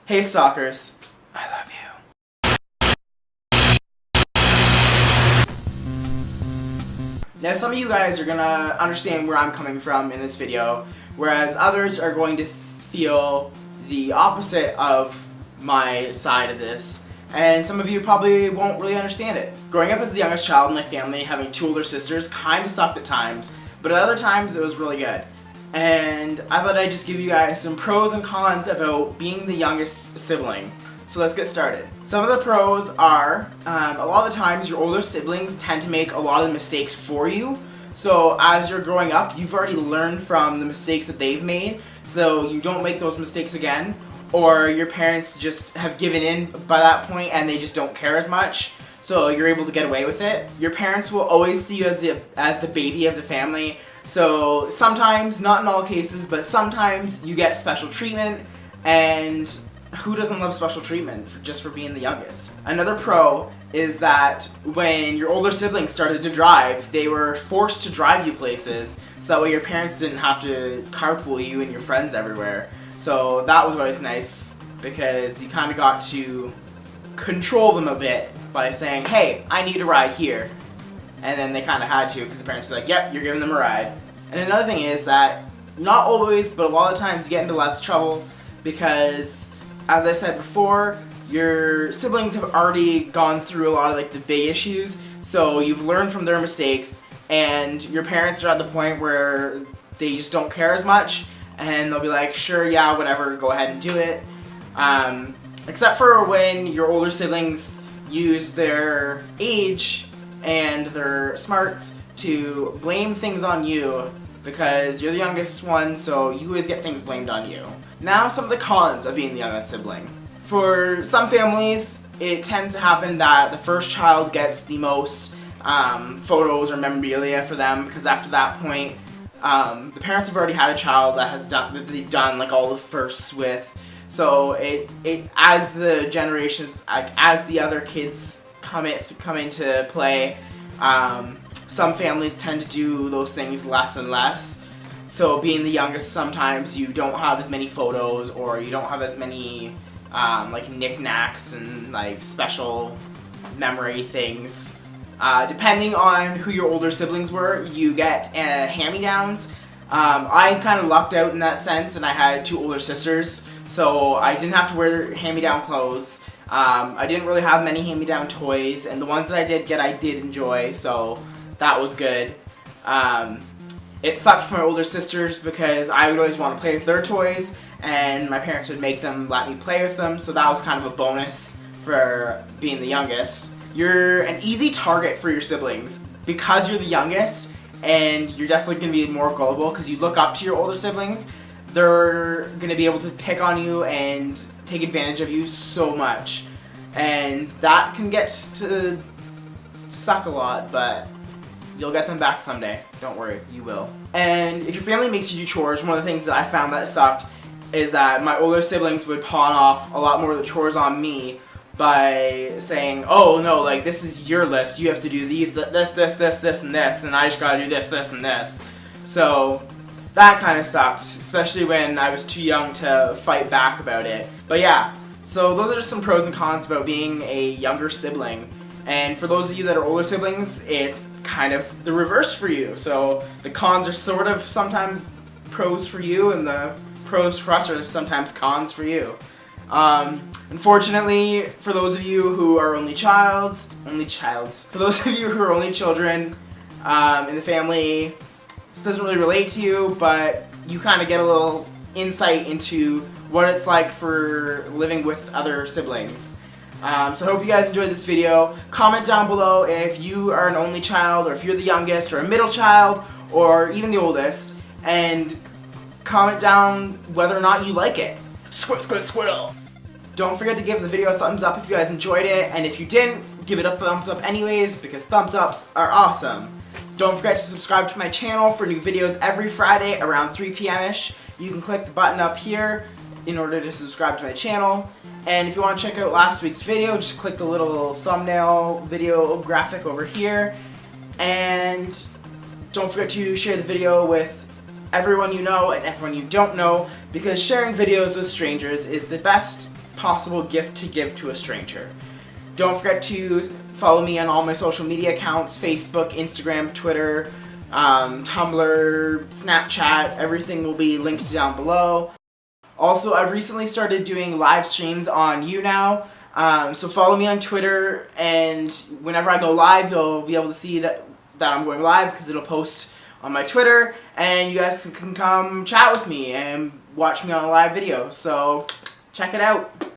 Hey stalkers, I love you. Now some of you guys are gonna understand where I'm coming from in this video, whereas others are going to feel the opposite of my side of this, and some of you probably won't really understand it. Growing up as the youngest child in my family, having two older sisters kinda sucked at times, but at other times it was really good. And I thought I'd just give you guys some pros and cons about being the youngest sibling. So let's get started. Some of the pros are, a lot of the times your older siblings tend to make a lot of mistakes for you. So as you're growing up, you've already learned from the mistakes that they've made, so you don't make those mistakes again. Or your parents just have given in by that point and they just don't care as much, so you're able to get away with it. Your parents will always see you as the baby of the family. So sometimes, not in all cases, but sometimes you get special treatment, and who doesn't love special treatment just for being the youngest? Another pro is that when your older siblings started to drive, they were forced to drive you places, so that way your parents didn't have to carpool you and your friends everywhere. So that was always nice, because you kind of got to control them a bit by saying, hey, I need a ride here. And then they kind of had to, because the parents would be like, yep, you're giving them a ride. And another thing is that, not always, but a lot of times you get into less trouble because, as I said before, your siblings have already gone through a lot of the big issues, so you've learned from their mistakes, and your parents are at the point where they just don't care as much, and they'll be like, sure, yeah, whatever, go ahead and do it. Except for when your older siblings use their age and their smarts to blame things on you, because you're the youngest one, so you always get things blamed on you. Now some of the cons of being the youngest sibling. For some families, it tends to happen that the first child gets the most photos or memorabilia for them, because after that point, the parents have already had a child that they've done all the firsts with. So it as the generations, as the other kids come into play, some families tend to do those things less and less. So being the youngest, sometimes you don't have as many photos, or you don't have as many knickknacks and special memory things. Depending on who your older siblings were, you get hand-me-downs. I kind of lucked out in that sense, and I had two older sisters, so I didn't have to wear hand-me-down clothes. I didn't really have many hand-me-down toys, and the ones that I did get, I did enjoy, so that was good. It sucked for my older sisters because I would always want to play with their toys, and my parents would make them let me play with them, so that was kind of a bonus for being the youngest. You're an easy target for your siblings because you're the youngest, and you're definitely going to be more gullible because you look up to your older siblings. They're going to be able to pick on you and take advantage of you so much, and that can get to suck a lot, but you'll get them back someday. Don't worry, you will. And if your family makes you do chores, one of the things that I found that sucked is that my older siblings would pawn off a lot more of the chores on me by saying, oh no, this is your list, you have to do this, and this, and I just gotta do this, and this. So that kind of sucked, especially when I was too young to fight back about it. But yeah, so those are just some pros and cons about being a younger sibling. And for those of you that are older siblings, it's kind of the reverse for you. So the cons are sort of sometimes pros for you, and the pros for us are sometimes cons for you. Unfortunately, for those of you who are only for those of you who are only children in the family, this doesn't really relate to you, but you kind of get a little insight into what it's like for living with other siblings. So I hope you guys enjoyed this video. Comment down below if you are an only child, or if you're the youngest, or a middle child, or even the oldest, and comment down whether or not you like it. Squirtle! Don't forget to give the video a thumbs up if you guys enjoyed it, and if you didn't, give it a thumbs up anyways, because thumbs ups are awesome. Don't forget to subscribe to my channel for new videos every Friday around 3 p.m.-ish. You can click the button up here in order to subscribe to my channel. And if you want to check out last week's video, just click the little thumbnail video graphic over here. And don't forget to share the video with everyone you know and everyone you don't know, because sharing videos with strangers is the best possible gift to give to a stranger. Don't forget to follow me on all my social media accounts, Facebook, Instagram, Twitter, Tumblr, Snapchat. Everything will be linked down below. Also, I've recently started doing live streams on YouNow. So follow me on Twitter, and whenever I go live, you'll be able to see that I'm going live because it'll post on my Twitter, and you guys can come chat with me and watch me on a live video. So check it out.